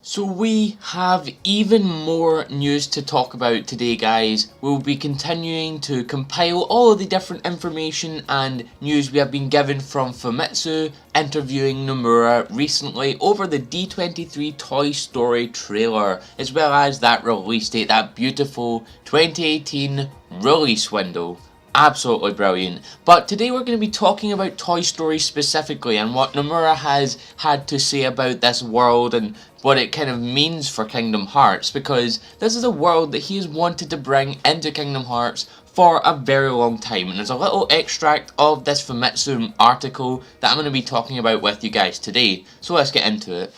So we have even more news to talk about today, guys. We'll be continuing to compile all of the different information and news we have been given from Famitsu interviewing Nomura recently over the D23 Toy Story trailer, as well as that release date, that beautiful 2018 release window. Absolutely brilliant. But today we're going to be talking about Toy Story specifically and what Nomura has had to say about this world and what it kind of means for Kingdom Hearts, because this is a world that he has wanted to bring into Kingdom Hearts for a very long time. And there's a little extract of this Famitsu article that I'm going to be talking about with you guys today. So let's get into it.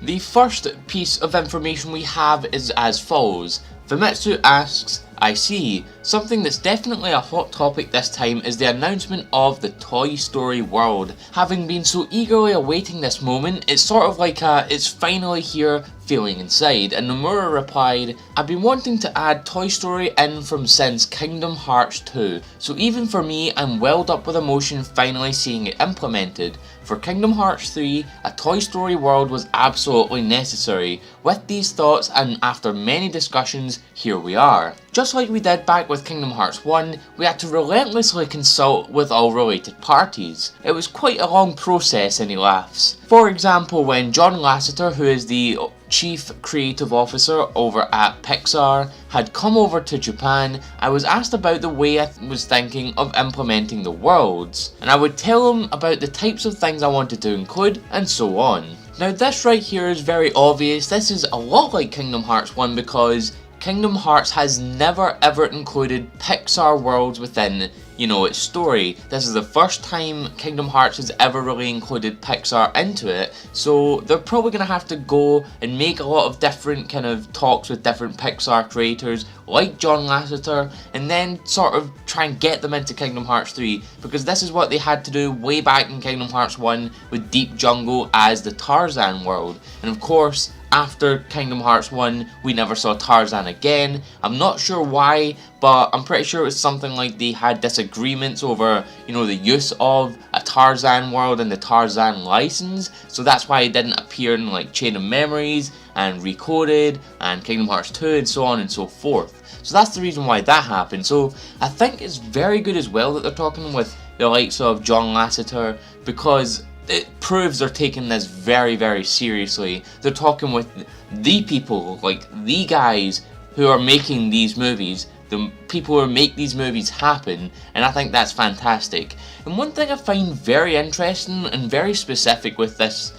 The first piece of information we have is as follows. Famitsu asks, I see. Something that's definitely a hot topic this time is the announcement of the Toy Story World. Having been so eagerly awaiting this moment, it's sort of like it's finally here feeling inside. And Nomura replied, I've been wanting to add Toy Story in from since Kingdom Hearts 2, so even for me I'm welled up with emotion finally seeing it implemented. For Kingdom Hearts 3, a Toy Story World was absolutely necessary. With these thoughts and after many discussions, here we are. Just like we did back with Kingdom Hearts 1, we had to relentlessly consult with all related parties. It was quite a long process, and he laughs. For example, when John Lasseter, who is the Chief Creative Officer over at Pixar, had come over to Japan, I was asked about the way I was thinking of implementing the worlds, and I would tell him about the types of things I wanted to include, and so on. Now this right here is very obvious. This is a lot like Kingdom Hearts 1 because Kingdom Hearts has never ever included Pixar worlds within, its story. This is the first time Kingdom Hearts has ever really included Pixar into it, so they're probably going to have to go and make a lot of different kind of talks with different Pixar creators like John Lasseter, and then sort of try and get them into Kingdom Hearts 3, because this is what they had to do way back in Kingdom Hearts 1 with Deep Jungle as the Tarzan world. And of course, after Kingdom Hearts 1, we never saw Tarzan again. I'm not sure why, but I'm pretty sure it was something like they had disagreements over, the use of a Tarzan world and the Tarzan license. So that's why it didn't appear in like Chain of Memories and Recoded and Kingdom Hearts 2 and so on and so forth. So that's the reason why that happened. So I think it's very good as well that they're talking with the likes of John Lasseter, because it proves they're taking this very, very seriously. They're talking with the people, like the guys who are making these movies, the people who make these movies happen, and I think that's fantastic. And one thing I find very interesting and very specific with this,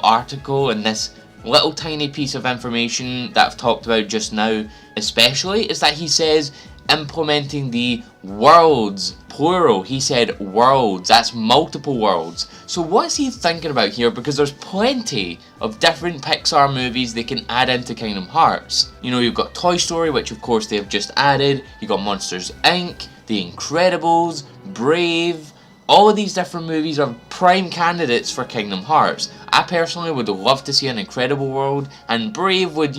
article and this little tiny piece of information that I've talked about just now especially, is that he says implementing the worlds, plural. He said worlds, that's multiple worlds. So what is he thinking about here? Because there's plenty of different Pixar movies they can add into Kingdom Hearts. You've got Toy Story, which of course they have just added. You've got Monsters Inc., The Incredibles, Brave. All of these different movies are prime candidates for Kingdom Hearts. I personally would love to see an Incredible World, and Brave would,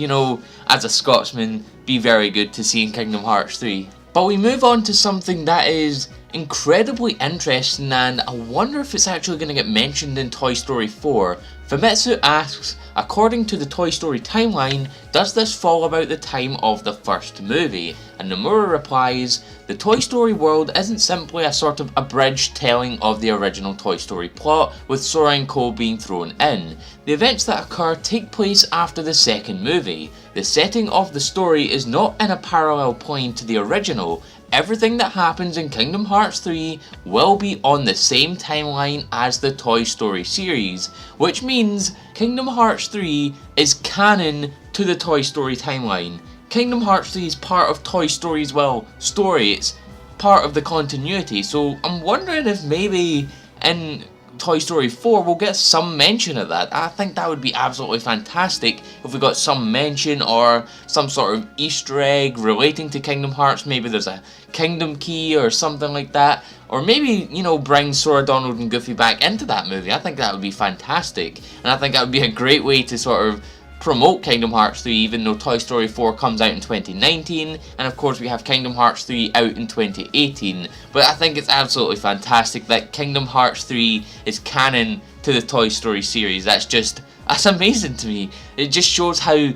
as a Scotsman, be very good to see in Kingdom Hearts 3. But we move on to something that is incredibly interesting, and I wonder if it's actually going to get mentioned in Toy Story 4. Famitsu asks, according to the Toy Story timeline, does this fall about the time of the first movie? And Nomura replies, the Toy Story world isn't simply a sort of abridged telling of the original Toy Story plot, with Sora and Co being thrown in. The events that occur take place after the second movie. The setting of the story is not in a parallel plane to the original. Everything that happens in Kingdom Hearts 3 will be on the same timeline as the Toy Story series, which means Kingdom Hearts 3 is canon to the Toy Story timeline. Kingdom Hearts 3 is part of Toy Story's, story, it's part of the continuity, so I'm wondering if maybe in Toy Story 4 we'll get some mention of that. I think that would be absolutely fantastic if we got some mention or some sort of Easter egg relating to Kingdom Hearts. Maybe there's a Kingdom Key or something like that, or maybe, bring Sora, Donald and Goofy back into that movie. I think that would be fantastic, and I think that would be a great way to sort of promote Kingdom Hearts 3 even though Toy Story 4 comes out in 2019, and of course we have Kingdom Hearts 3 out in 2018. But I think it's absolutely fantastic that Kingdom Hearts 3 is canon to the Toy Story series. That's amazing to me. It just shows how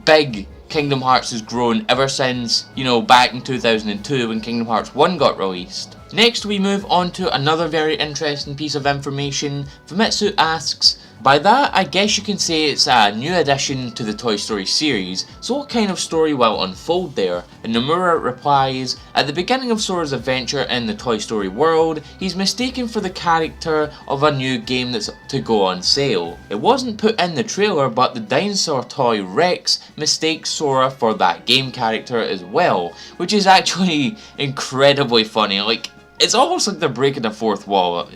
big Kingdom Hearts has grown ever since, you know, back in 2002 when Kingdom Hearts 1 got released. Next we move on to another very interesting piece of information. Famitsu asks, by that I guess you can say it's a new addition to the Toy Story series, so what kind of story will unfold there? And Nomura replies, at the beginning of Sora's adventure in the Toy Story world, he's mistaken for the character of a new game that's to go on sale. It wasn't put in the trailer, but the dinosaur toy Rex mistakes Sora for that game character as well, which is actually incredibly funny. Like, it's almost like they're breaking the fourth wall.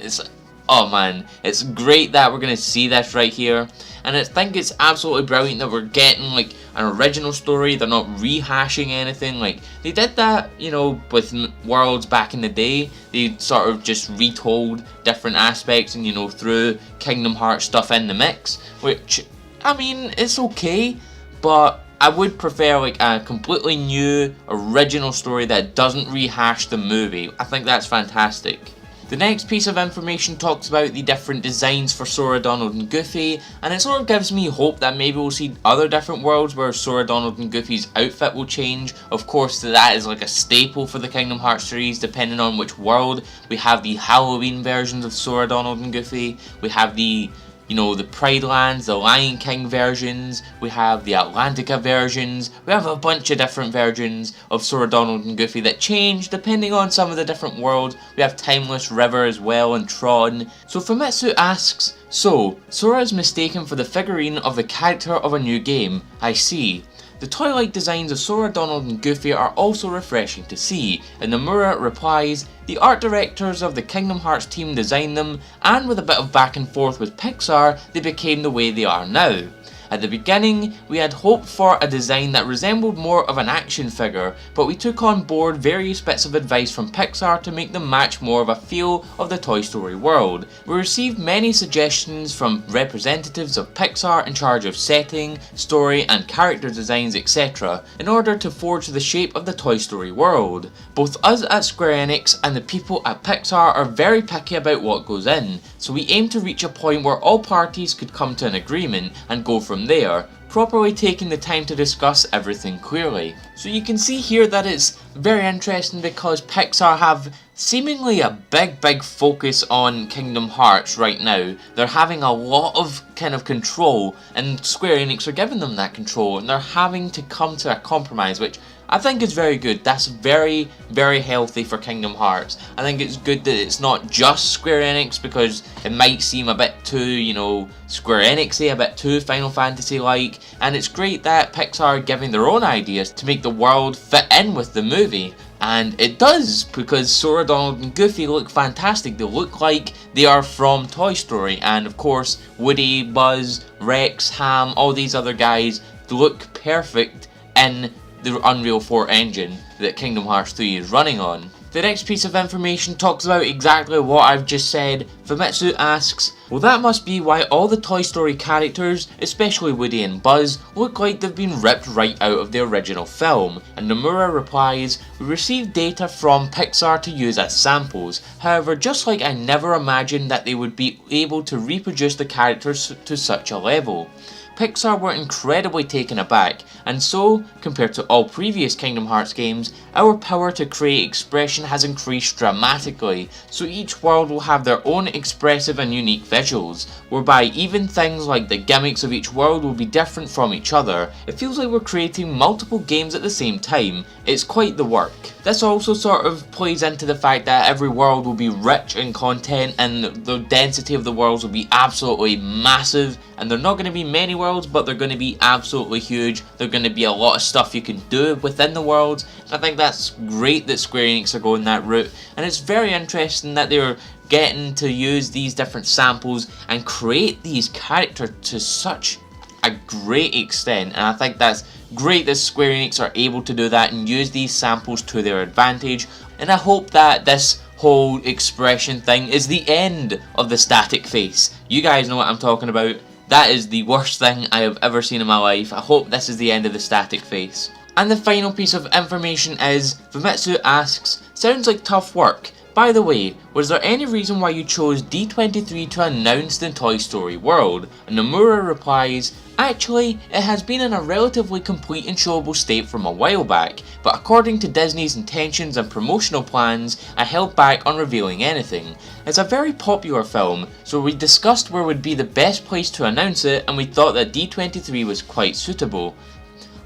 Oh man, it's great that we're going to see this right here, and I think it's absolutely brilliant that we're getting like an original story. They're not rehashing anything like they did that, you know, with Worlds back in the day. They sort of just retold different aspects and, you know, threw Kingdom Hearts stuff in the mix, which, I mean, it's okay, but I would prefer like a completely new original story that doesn't rehash the movie. I think that's fantastic. The next piece of information talks about the different designs for Sora, Donald and Goofy, and it sort of gives me hope that maybe we'll see other different worlds where Sora, Donald and Goofy's outfit will change. Of course, that is like a staple for the Kingdom Hearts series. Depending on which world, we have the Halloween versions of Sora, Donald and Goofy, we have the, you know, the Pride Lands, the Lion King versions, we have the Atlantica versions, we have a bunch of different versions of Sora, Donald and Goofy that change depending on some of the different worlds. We have Timeless River as well and Tron. So Famitsu asks, so, Sora is mistaken for the figurine of the character of a new game. I see. The toy-like designs of Sora, Donald and Goofy are also refreshing to see, and Nomura replies, the art directors of the Kingdom Hearts team designed them, and with a bit of back and forth with Pixar, they became the way they are now. At the beginning, we had hoped for a design that resembled more of an action figure, but we took on board various bits of advice from Pixar to make them match more of a feel of the Toy Story world. We received many suggestions from representatives of Pixar in charge of setting, story and character designs, etc. in order to forge the shape of the Toy Story world. Both us at Square Enix and the people at Pixar are very picky about what goes in, so we aim to reach a point where all parties could come to an agreement and go from there, properly taking the time to discuss everything clearly. So you can see here that it's very interesting because Pixar have seemingly a big focus on Kingdom Hearts right now. They're having a lot of kind of control, and Square Enix are giving them that control, and they're having to come to a compromise, which I think is very good. That's very healthy for Kingdom Hearts. I think it's good that it's not just Square Enix, because it might seem a bit too, you know, Square Enix-y, a bit too Final Fantasy-like, and it's great that Pixar are giving their own ideas to make the world fit in with the movie. And it does, because Sora, Donald and Goofy look fantastic. They look like they are from Toy Story, and of course Woody, Buzz, Rex, Ham, all these other guys look perfect in the Unreal 4 engine that Kingdom Hearts 3 is running on. The next piece of information talks about exactly what I've just said. Famitsu asks, well, that must be why all the Toy Story characters, especially Woody and Buzz, look like they've been ripped right out of the original film. And Nomura replies, we received data from Pixar to use as samples. However, just like I never imagined that they would be able to reproduce the characters to such a level. Pixar were incredibly taken aback, and so, compared to all previous Kingdom Hearts games, our power to create expression has increased dramatically, so each world will have their own expressive and unique visuals, whereby even things like the gimmicks of each world will be different from each other. It feels like we're creating multiple games at the same time. It's quite the work. This also sort of plays into the fact that every world will be rich in content, and the density of the worlds will be absolutely massive, and they're not going to be many worlds, but they're going to be absolutely huge. They're going to be a lot of stuff you can do within the worlds. I think that's great that Square Enix are going that route, and it's very interesting that they're getting to use these different samples and create these characters to such a great extent, and I think that's great that Square Enix are able to do that and use these samples to their advantage, and I hope that this whole expression thing is the end of the static face. You guys know what I'm talking about. That is the worst thing I have ever seen in my life. I hope this is the end of the static face. And the final piece of information is, Famitsu asks, sounds like tough work. By the way, was there any reason why you chose D23 to announce the Toy Story World? And Nomura replies, actually, it has been in a relatively complete and showable state from a while back, but according to Disney's intentions and promotional plans, I held back on revealing anything. It's a very popular film, so we discussed where would be the best place to announce it, and we thought that D23 was quite suitable.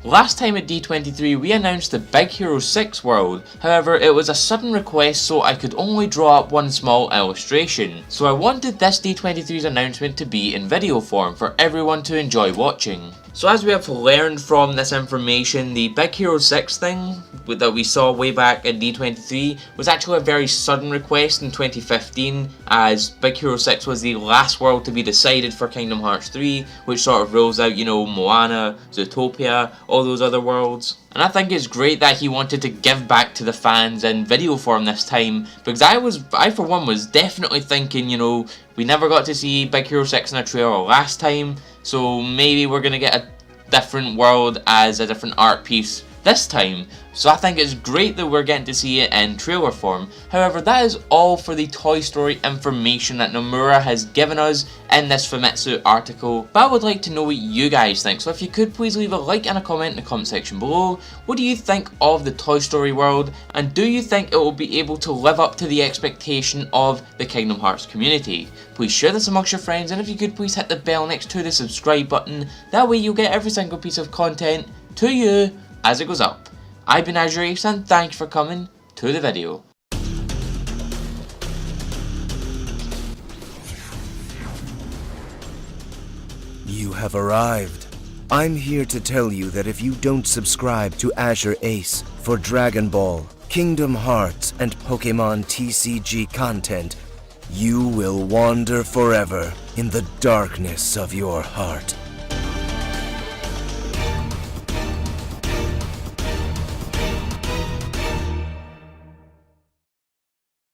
Last time at D23 we announced the Big Hero 6 world, however it was a sudden request so I could only draw up one small illustration, so I wanted this D23's announcement to be in video form for everyone to enjoy watching. So as we have learned from this information, the Big Hero 6 thing that we saw way back at D23 was actually a very sudden request in 2015, as Big Hero 6 was the last world to be decided for Kingdom Hearts 3, which sort of rules out, you know, Moana, Zootopia, all those other worlds. And I think it's great that he wanted to give back to the fans in video form this time, because I for one was definitely thinking, you know, we never got to see Big Hero 6 in a trailer last time, so maybe we're gonna get a different world as a different art piece this time. So I think it's great that we're getting to see it in trailer form. However, that is all for the Toy Story information that Nomura has given us in this Famitsu article. But I would like to know what you guys think, so if you could please leave a like and a comment in the comment section below. What do you think of the Toy Story world, and do you think it will be able to live up to the expectation of the Kingdom Hearts community? Please share this amongst your friends, and if you could please hit the bell next to the subscribe button, that way you'll get every single piece of content to you as it goes up. I've been AzureAce, and thanks for coming to the video. You have arrived. I'm here to tell you that if you don't subscribe to AzureAce for Dragon Ball, Kingdom Hearts, and Pokemon TCG content, you will wander forever in the darkness of your heart.